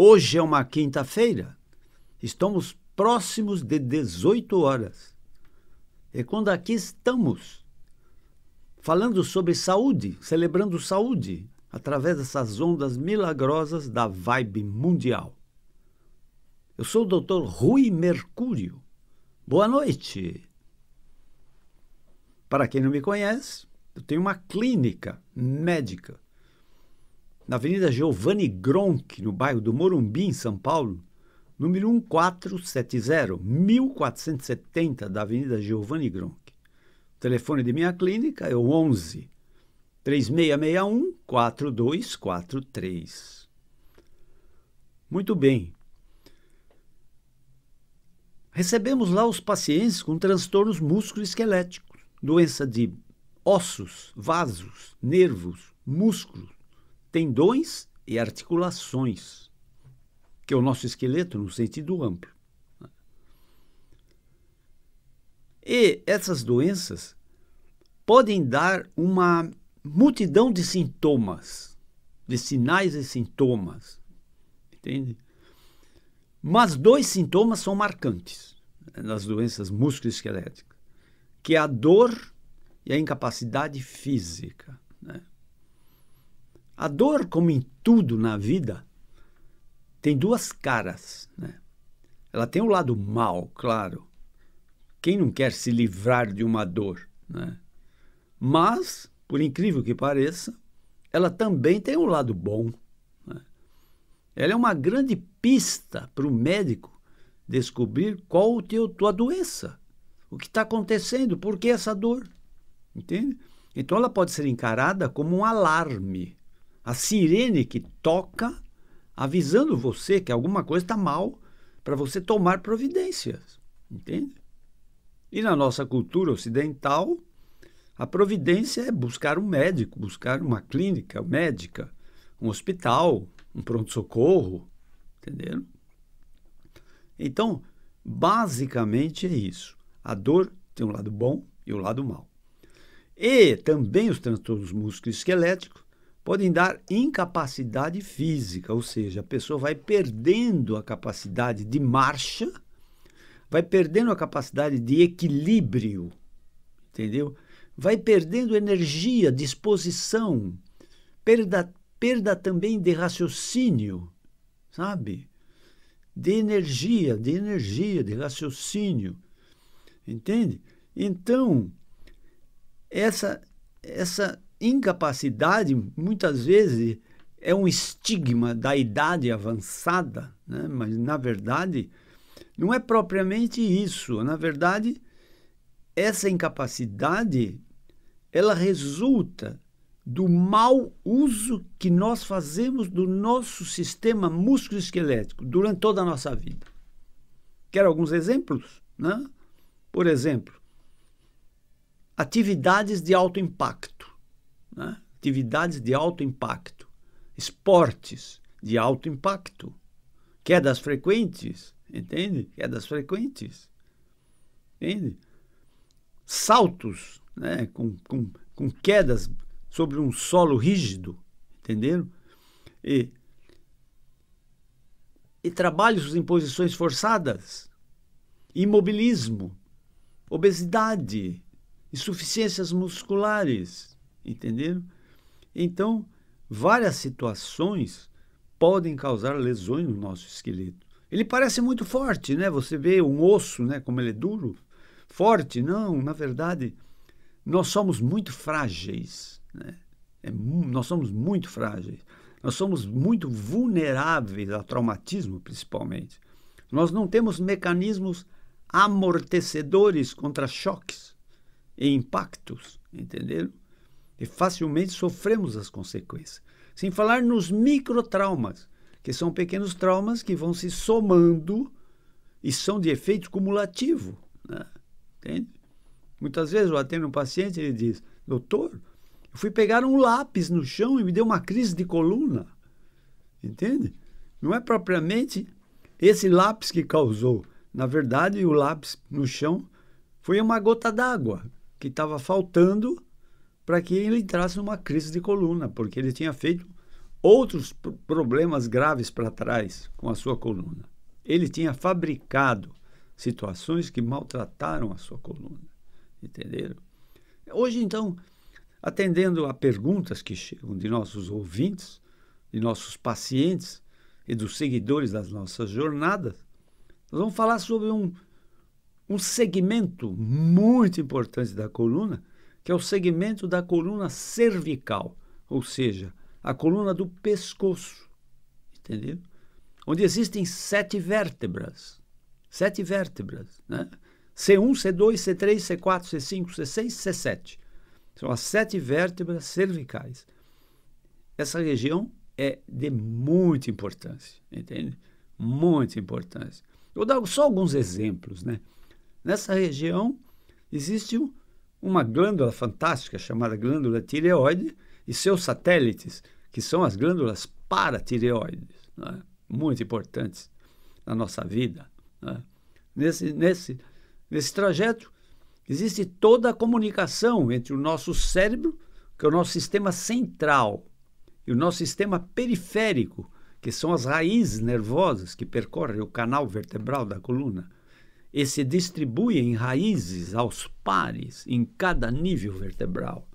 Hoje é uma quinta-feira, estamos próximos de 18 horas. E quando aqui estamos falando sobre saúde, celebrando saúde, através dessas ondas milagrosas da vibe mundial. Eu sou o Dr. Rui Mercúrio. Boa noite. Para quem não me conhece, eu tenho uma clínica médica na Avenida Giovanni Gronchi, no bairro do Morumbi, em São Paulo, número 1470, 1470 da Avenida Giovanni Gronchi. O telefone de minha clínica é o 11 3661 4243. Muito bem. Recebemos lá os pacientes com transtornos musculoesqueléticos, doença de ossos, vasos, nervos, músculos, tendões e articulações, que é o nosso esqueleto no sentido amplo. E essas doenças podem dar uma multidão de sintomas, de sinais e sintomas, entende? Mas dois sintomas são marcantes nas doenças musculoesqueléticas, que é a dor e a incapacidade física, né? A dor, como em tudo na vida, tem duas caras, né? Ela tem o lado mal, claro. Quem não quer se livrar de uma dor, né? Mas, por incrível que pareça, ela também tem um lado bom, né? Ela é uma grande pista para o médico descobrir qual a tua doença, o que está acontecendo, por que essa dor, entende? Então ela pode ser encarada como um alarme, a sirene que toca avisando você que alguma coisa está mal para você tomar providências, entende? E na nossa cultura ocidental, a providência é buscar um médico, buscar uma clínica médica, um hospital, um pronto-socorro, entenderam? Então, basicamente é isso. A dor tem um lado bom e o lado mau. E também os transtornos musculoesqueléticos podem dar incapacidade física, ou seja, a pessoa vai perdendo a capacidade de marcha, vai perdendo a capacidade de equilíbrio, entendeu? Vai perdendo energia, disposição, perda também de raciocínio, sabe? De energia, de raciocínio, entende? Então, essa incapacidade, muitas vezes, é um estigma da idade avançada, né? Mas, na verdade, não é propriamente isso. Na verdade, essa incapacidade, ela resulta do mau uso que nós fazemos do nosso sistema musculoesquelético durante toda a nossa vida. Quero alguns exemplos, né? Por exemplo, atividades de alto impacto, né? Atividades de alto impacto, esportes de alto impacto, quedas frequentes, entende? Quedas frequentes, entende? Saltos, né? Com quedas sobre um solo rígido, entenderam? E trabalhos em posições forçadas, imobilismo, obesidade, insuficiências musculares, entenderam? Então, várias situações podem causar lesões no nosso esqueleto. Ele parece muito forte, né? Você vê um osso, né? Como ele é duro, forte. Não, na verdade, nós somos muito frágeis, né? Nós somos muito frágeis. Nós somos muito vulneráveis ao traumatismo, principalmente. Nós não temos mecanismos amortecedores contra choques e impactos, entenderam? E facilmente sofremos as consequências. Sem falar nos microtraumas, que são pequenos traumas que vão se somando e são de efeito cumulativo, né? Entende? Muitas vezes eu atendo um paciente e ele diz: doutor, eu fui pegar um lápis no chão e me deu uma crise de coluna. Entende? Não é propriamente esse lápis que causou. Na verdade, o lápis no chão foi uma gota d'água que estava faltando para que ele entrasse numa crise de coluna, porque ele tinha feito outros problemas graves para trás com a sua coluna. Ele tinha fabricado situações que maltrataram a sua coluna. Entenderam? Hoje, então, atendendo a perguntas que chegam de nossos ouvintes, de nossos pacientes e dos seguidores das nossas jornadas, nós vamos falar sobre um segmento muito importante da coluna, que é o segmento da coluna cervical, ou seja, a coluna do pescoço, entendeu? Onde existem 7 vértebras, 7 vértebras, né? C1, C2, C3, C4, C5, C6, C7. São as 7 vértebras cervicais. Essa região é de muita importância, entende? Muita importância. Eu vou dar só alguns exemplos, né? Nessa região existe uma glândula fantástica chamada glândula tireoide e seus satélites, que são as glândulas paratireoides, né? Muito importantes na nossa vida, né? Nesse trajeto existe toda a comunicação entre o nosso cérebro, que é o nosso sistema central, e o nosso sistema periférico, que são as raízes nervosas que percorrem o canal vertebral da coluna, e se distribuem em raízes aos pares em cada nível vertebral.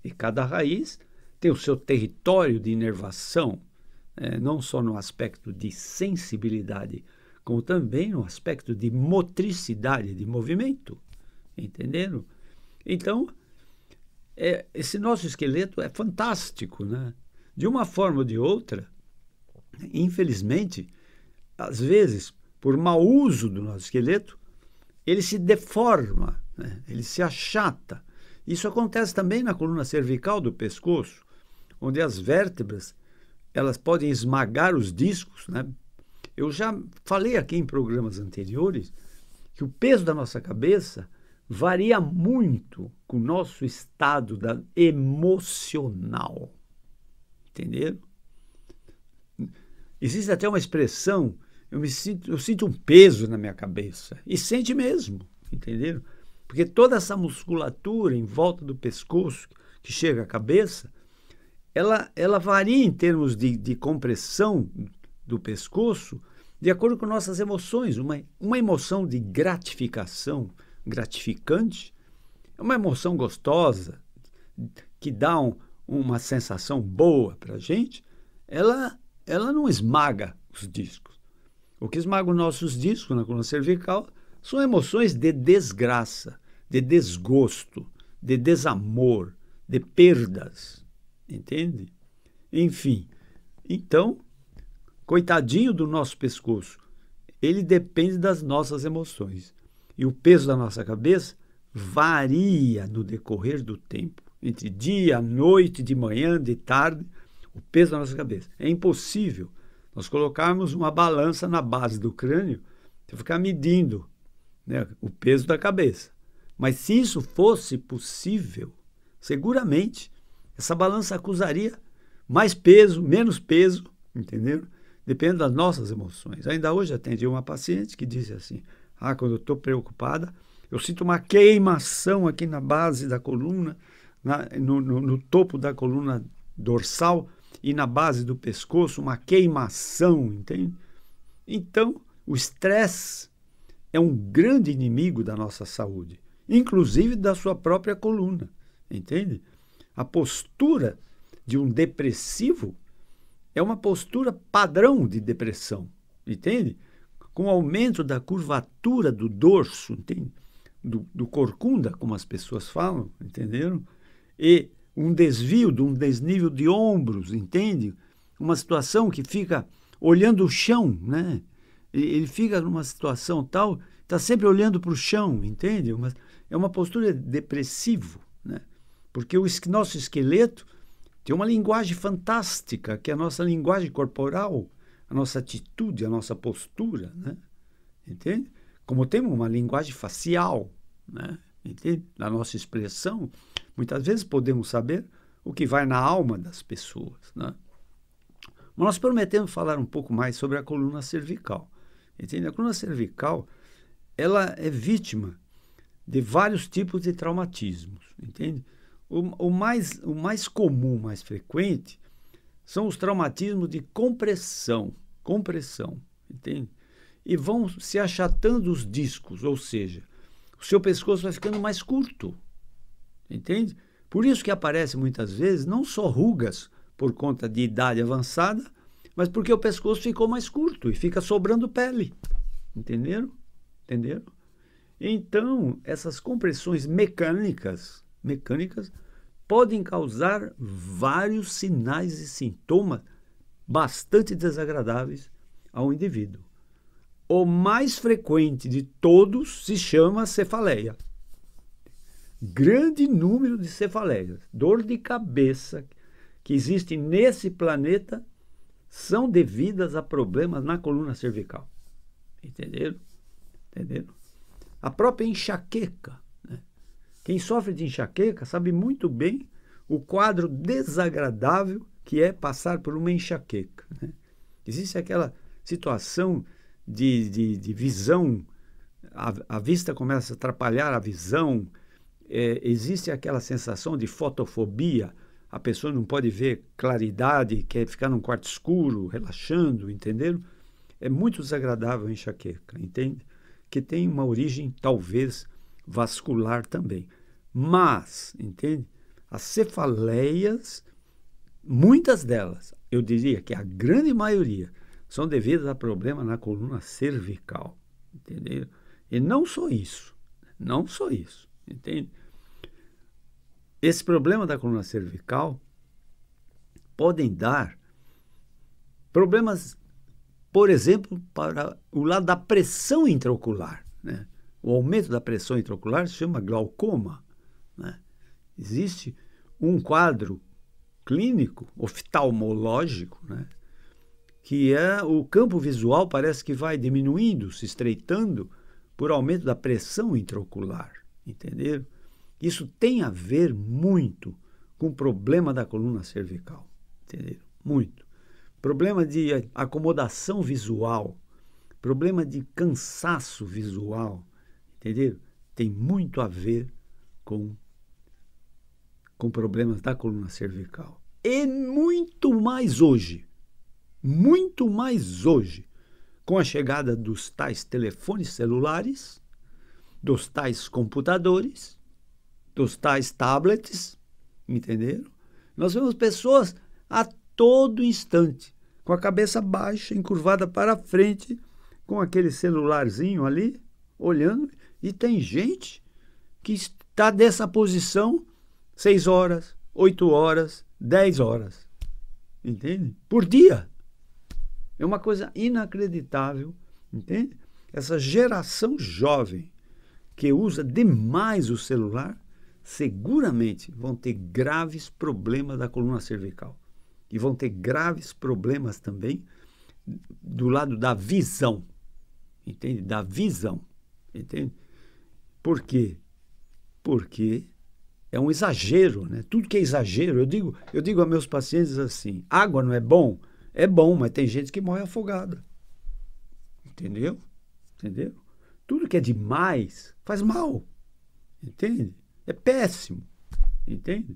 E cada raiz tem o seu território de inervação, não só no aspecto de sensibilidade, como também no aspecto de motricidade de movimento. Entenderam? Então, esse nosso esqueleto é fantástico, né? De uma forma ou de outra, infelizmente, às vezes, por mau uso do nosso esqueleto, ele se deforma, né? Ele se achata. Isso acontece também na coluna cervical do pescoço, onde as vértebras elas podem esmagar os discos, né? Eu já falei aqui em programas anteriores que o peso da nossa cabeça varia muito com o nosso estado emocional. Entenderam? Existe até uma expressão, eu sinto um peso na minha cabeça. E sente mesmo, entenderam? Porque toda essa musculatura em volta do pescoço que chega à cabeça, ela varia em termos de compressão do pescoço de acordo com nossas emoções. Uma emoção de gratificação, gratificante, é uma emoção gostosa, que dá uma sensação boa para a gente, ela não esmaga os discos. O que esmaga os nossos discos na coluna cervical são emoções de desgraça, de desgosto, de desamor, de perdas, entende? Enfim, então, coitadinho do nosso pescoço, ele depende das nossas emoções. E o peso da nossa cabeça varia no decorrer do tempo. Entre dia, noite, de manhã, de tarde, o peso da nossa cabeça. É impossível nós colocarmos uma balança na base do crânio e ficar medindo, né, o peso da cabeça. Mas se isso fosse possível, seguramente essa balança acusaria mais peso, menos peso, entendeu? Depende das nossas emoções. Ainda hoje atendi uma paciente que disse assim: quando eu estou preocupada, eu sinto uma queimação aqui na base da coluna, no topo da coluna dorsal e na base do pescoço, uma queimação, entende? Então, o estresse é um grande inimigo da nossa saúde, inclusive da sua própria coluna, entende? A postura de um depressivo é uma postura padrão de depressão, entende? Com o aumento da curvatura do dorso, entende? Do corcunda, como as pessoas falam, entenderam? E um desvio, um desnível de ombros, entende? Uma situação que fica olhando o chão, né? Ele fica numa situação tal, está sempre olhando para o chão, entende? É uma postura depressiva, né? Porque o nosso esqueleto tem uma linguagem fantástica, que é a nossa linguagem corporal, a nossa atitude, a nossa postura, né? Entende? Como temos uma linguagem facial, né? Entende? Na nossa expressão, muitas vezes podemos saber o que vai na alma das pessoas, né? Mas nós prometemos falar um pouco mais sobre a coluna cervical. Entende? A coluna cervical, ela é vítima de vários tipos de traumatismos, entende? O mais comum, mais frequente, são os traumatismos de compressão, entende? E vão se achatando os discos, ou seja, o seu pescoço vai ficando mais curto, entende? Por isso que aparece muitas vezes não só rugas por conta de idade avançada, mas porque o pescoço ficou mais curto e fica sobrando pele, entenderam? Entenderam? Então, essas compressões mecânicas podem causar vários sinais e sintomas bastante desagradáveis ao indivíduo. O mais frequente de todos se chama cefaleia. Grande número de cefaleias, dor de cabeça que existe nesse planeta são devidas a problemas na coluna cervical. Entenderam? Entenderam? A própria enxaqueca, né? Quem sofre de enxaqueca sabe muito bem o quadro desagradável que é passar por uma enxaqueca, né? Existe aquela situação de visão, a vista começa a atrapalhar a visão, existe aquela sensação de fotofobia, a pessoa não pode ver claridade, quer ficar num quarto escuro, relaxando, entenderam? É muito desagradável a enxaqueca, entende? Que tem uma origem, talvez, vascular também. Mas, entende? As cefaleias, muitas delas, eu diria que a grande maioria, são devidas a problema na coluna cervical, entendeu? E não só isso, entende? Esse problema da coluna cervical podem dar problemas, por exemplo, para o lado da pressão intraocular, né? O aumento da pressão intraocular se chama glaucoma, né? Existe um quadro clínico, oftalmológico, né? Que é o campo visual parece que vai diminuindo, se estreitando por aumento da pressão intraocular, entenderam? Isso tem a ver muito com o problema da coluna cervical, entenderam? Muito. Problema de acomodação visual, problema de cansaço visual, entenderam? Tem muito a ver com problemas da coluna cervical. E muito mais hoje, com a chegada dos tais telefones celulares, dos tais computadores, dos tais tablets, entenderam? Nós vemos pessoas a todo instante, com a cabeça baixa, encurvada para frente, com aquele celularzinho ali, olhando, e tem gente que está dessa posição 6 horas, 8 horas, 10 horas, entende? Por dia. É uma coisa inacreditável, entende? Essa geração jovem que usa demais o celular, seguramente vão ter graves problemas da coluna cervical. E vão ter graves problemas também do lado da visão, entende? Da visão, entende? Por quê? Porque é um exagero, né? Tudo que é exagero, eu digo a meus pacientes assim, água não é bom? É bom, mas tem gente que morre afogada. Entendeu? Entendeu? Tudo que é demais faz mal. Entende? É péssimo. Entende?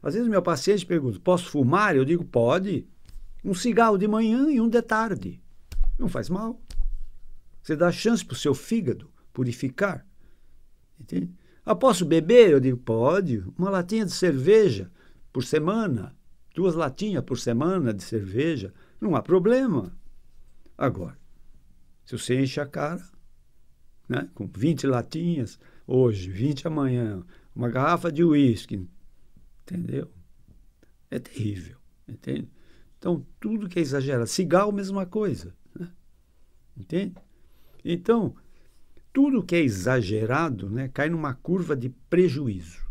Às vezes meu paciente pergunta, posso fumar? Eu digo, pode. Um cigarro de manhã e um de tarde. Não faz mal. Você dá chance para o seu fígado purificar. Entende? Ah, posso beber? Eu digo, pode. Uma latinha de cerveja por semana. 2 latinhas por semana de cerveja, não há problema. Agora, se você enche a cara, né, com 20 latinhas hoje, 20 amanhã, uma garrafa de uísque, entendeu? É terrível, entende? Então, tudo que é exagerado. Cigarro, mesma coisa, né? Entende? Então, tudo que é exagerado, né, cai numa curva de prejuízo.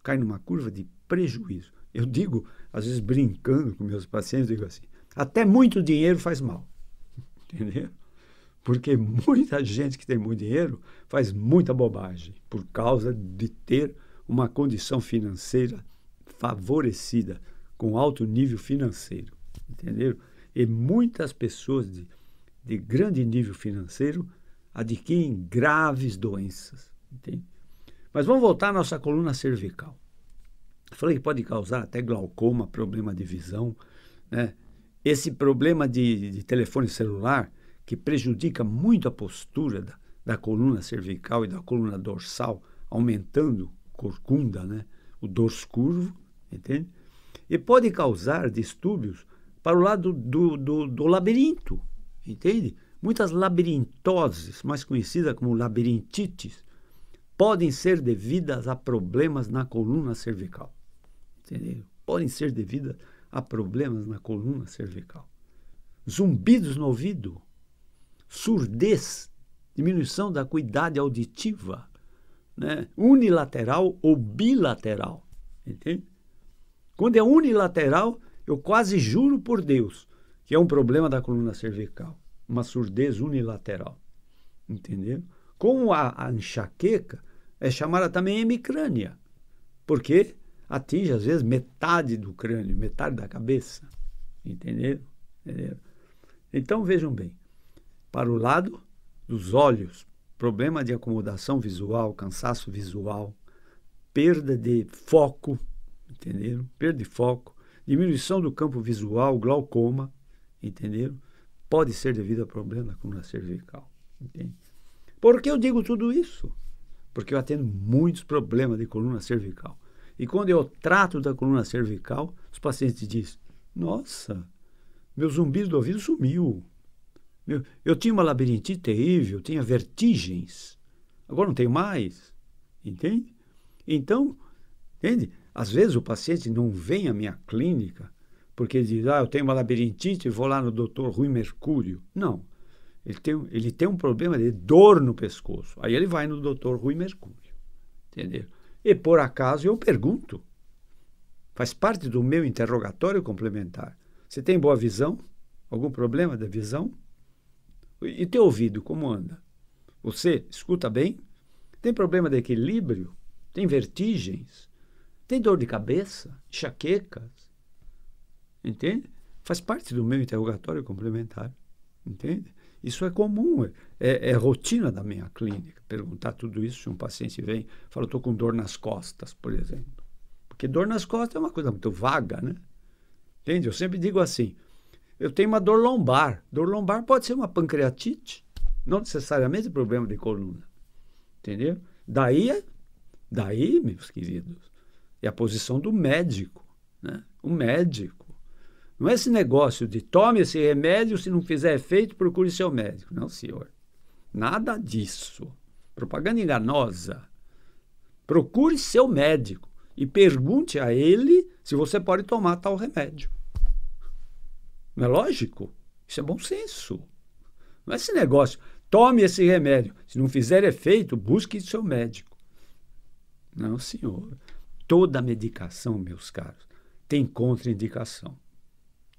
Cai numa curva de prejuízo. Eu digo, às vezes brincando com meus pacientes, digo assim, até muito dinheiro faz mal, entendeu? Porque muita gente que tem muito dinheiro faz muita bobagem por causa de ter uma condição financeira favorecida, com alto nível financeiro, entenderam? E muitas pessoas de grande nível financeiro adquirem graves doenças, entende? Mas vamos voltar à nossa coluna cervical. Falei que pode causar até glaucoma, problema de visão, né? Esse problema de telefone celular, que prejudica muito a postura da coluna cervical e da coluna dorsal, aumentando corcunda, né? O dorso curvo, entende? E pode causar distúrbios para o lado do labirinto, entende? Muitas labirintoses, mais conhecidas como labirintites, podem ser devidas a problemas na coluna cervical. Entendeu? Podem ser devidas a problemas na coluna cervical. Zumbidos no ouvido, surdez, diminuição da acuidade auditiva, né? Unilateral ou bilateral. Entende? Quando é unilateral, eu quase juro por Deus que é um problema da coluna cervical, uma surdez unilateral. Entendeu? Como a enxaqueca é chamada também hemicrânia, porque atinge às vezes metade do crânio, metade da cabeça. Entendeu? Então vejam bem, para o lado dos olhos, problema de acomodação visual, cansaço visual, perda de foco, entenderam? Perda de foco, diminuição do campo visual, glaucoma, entenderam? Pode ser devido a problema da coluna cervical, entende? Por que eu digo tudo isso? Porque eu atendo muitos problemas de coluna cervical. E quando eu trato da coluna cervical, os pacientes dizem, nossa, meu zumbido do ouvido sumiu. Eu tinha uma labirintite terrível, tinha vertigens. Agora não tenho mais. Entende? Então, entende? Às vezes o paciente não vem à minha clínica porque ele diz, eu tenho uma labirintite e vou lá no Dr. Rui Mercúrio. Não. Ele tem um problema de dor no pescoço. Aí ele vai no Dr. Rui Mercúrio. Entendeu? E por acaso eu pergunto. Faz parte do meu interrogatório complementar. Você tem boa visão? Algum problema da visão? E teu ouvido, como anda? Você escuta bem? Tem problema de equilíbrio? Tem vertigens? Tem dor de cabeça? Enxaquecas? Entende? Faz parte do meu interrogatório complementar. Entende? Isso é comum, é rotina da minha clínica. Perguntar tudo isso se um paciente vem e fala, estou com dor nas costas, por exemplo. Porque dor nas costas é uma coisa muito vaga, né? Entende? Eu sempre digo assim, eu tenho uma dor lombar. Dor lombar pode ser uma pancreatite, não necessariamente problema de coluna. Entendeu? Daí, meus queridos, é a posição do médico, né? O médico. Não é esse negócio de tome esse remédio, se não fizer efeito, procure seu médico. Não, senhor. Nada disso. Propaganda enganosa. Procure seu médico e pergunte a ele se você pode tomar tal remédio. Não é lógico? Isso é bom senso. Não é esse negócio, tome esse remédio. Se não fizer efeito, busque seu médico. Não, senhor. Toda medicação, meus caros, tem contraindicação.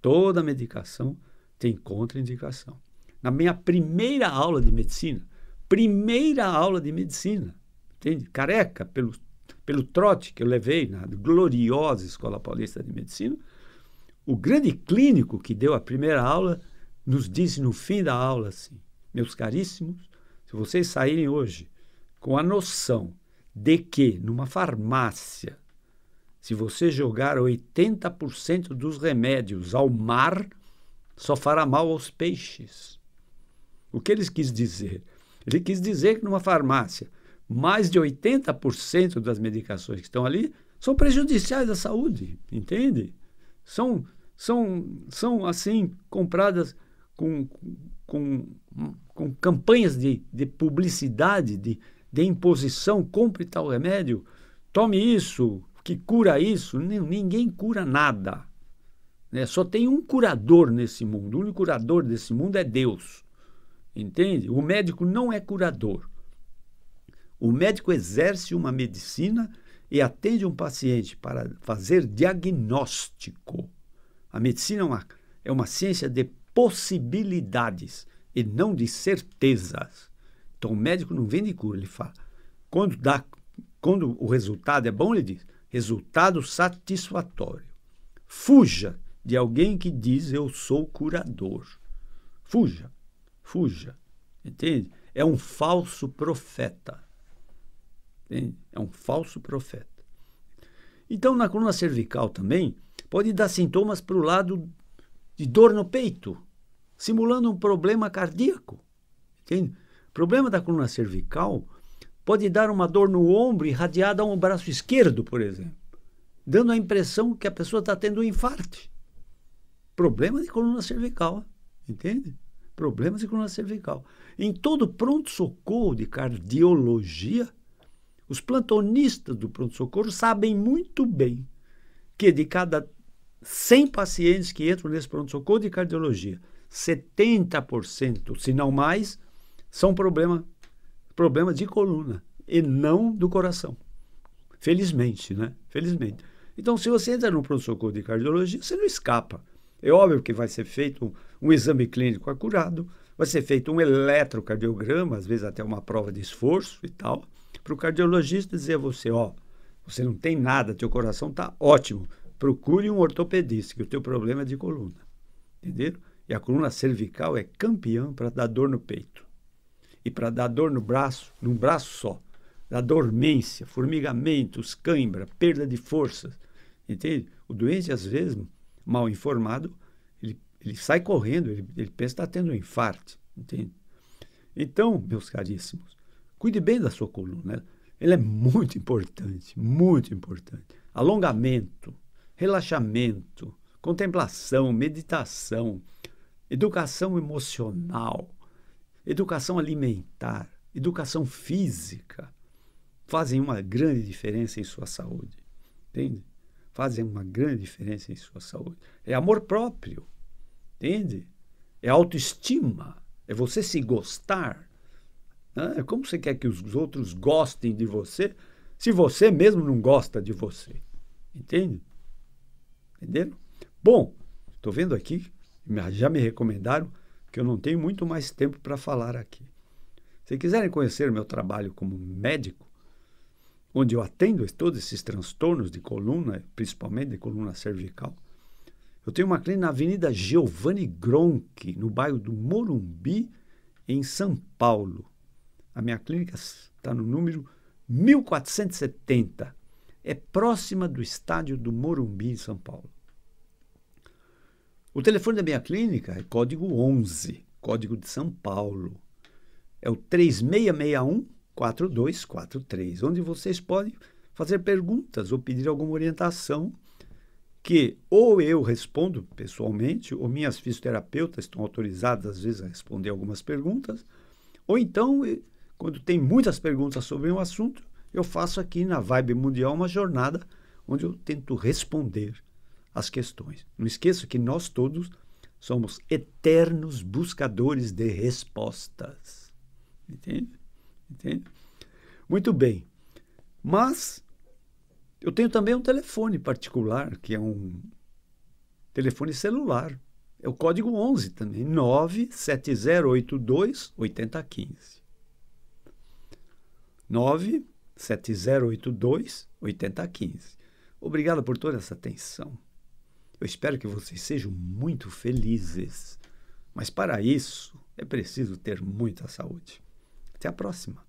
Toda medicação tem contraindicação. Na minha primeira aula de medicina, entende? Careca, pelo trote que eu levei na gloriosa Escola Paulista de Medicina, o grande clínico que deu a primeira aula nos disse no fim da aula assim, meus caríssimos, se vocês saírem hoje com a noção de que numa farmácia, se você jogar 80% dos remédios ao mar, só fará mal aos peixes. O que ele quis dizer? Ele quis dizer que numa farmácia, mais de 80% das medicações que estão ali são prejudiciais à saúde, entende? São assim, compradas com campanhas de publicidade, de imposição, compre tal remédio, tome isso, que cura isso. Ninguém cura nada. Né? Só tem um curador nesse mundo. O único curador desse mundo é Deus. Entende? O médico não é curador. O médico exerce uma medicina e atende um paciente para fazer diagnóstico. A medicina é uma ciência de possibilidades e não de certezas. Então o médico não vende cura, ele fala. Quando o resultado é bom, ele diz, resultado satisfatório. Fuja de alguém que diz eu sou curador. Fuja. Entende? É um falso profeta. Entende? É um falso profeta. Então, na coluna cervical também, pode dar sintomas para o lado de dor no peito, simulando um problema cardíaco. Entende? O problema da coluna cervical pode dar uma dor no ombro irradiada ao braço esquerdo, por exemplo, dando a impressão que a pessoa está tendo um infarto. Problema de coluna cervical, entende? Problemas de coluna cervical. Em todo pronto-socorro de cardiologia, os plantonistas do pronto-socorro sabem muito bem que de cada 100 pacientes que entram nesse pronto-socorro de cardiologia, 70%, se não mais, são problemas de coluna e não do coração. Felizmente, né? Felizmente. Então, se você entra no pronto-socorro de cardiologia, você não escapa. É óbvio que vai ser feito um exame clínico acurado, vai ser feito um eletrocardiograma, às vezes até uma prova de esforço e tal, para o cardiologista dizer a você, ó, você não tem nada, teu coração está ótimo, procure um ortopedista, que o teu problema é de coluna. Entenderam? E a coluna cervical é campeã para dar dor no peito. E para dar dor no braço, num braço só, da dormência, formigamentos, cãibra, perda de forças. Entende? O doente, às vezes, mal informado, ele sai correndo, ele pensa que está tendo um infarto. Entende? Então, meus caríssimos, cuide bem da sua coluna. Ela é muito importante, muito importante. Alongamento, relaxamento, contemplação, meditação, educação emocional, educação alimentar, educação física, fazem uma grande diferença em sua saúde. Entende? Fazem uma grande diferença em sua saúde. É amor próprio. Entende? É autoestima. É você se gostar. Né? Como você quer que os outros gostem de você se você mesmo não gosta de você? Entende? Entenderam? Bom, estou vendo aqui, já me recomendaram que eu não tenho muito mais tempo para falar aqui. Se quiserem conhecer o meu trabalho como médico, onde eu atendo todos esses transtornos de coluna, principalmente de coluna cervical, eu tenho uma clínica na Avenida Giovanni Gronchi, no bairro do Morumbi, em São Paulo. A minha clínica está no número 1470. É próxima do estádio do Morumbi, em São Paulo. O telefone da minha clínica é código 11, código de São Paulo. É o 3661-4243, onde vocês podem fazer perguntas ou pedir alguma orientação que ou eu respondo pessoalmente, ou minhas fisioterapeutas estão autorizadas, às vezes, a responder algumas perguntas, ou então, quando tem muitas perguntas sobre um assunto, eu faço aqui na Vibe Mundial uma jornada onde eu tento responder as questões. Não esqueça que nós todos somos eternos buscadores de respostas. Entende? Entende? Muito bem. Mas eu tenho também um telefone particular, que é um telefone celular. É o código 11 também, 97082-8015. 97082-8015. Obrigado por toda essa atenção. Eu espero que vocês sejam muito felizes, mas para isso é preciso ter muita saúde. Até a próxima.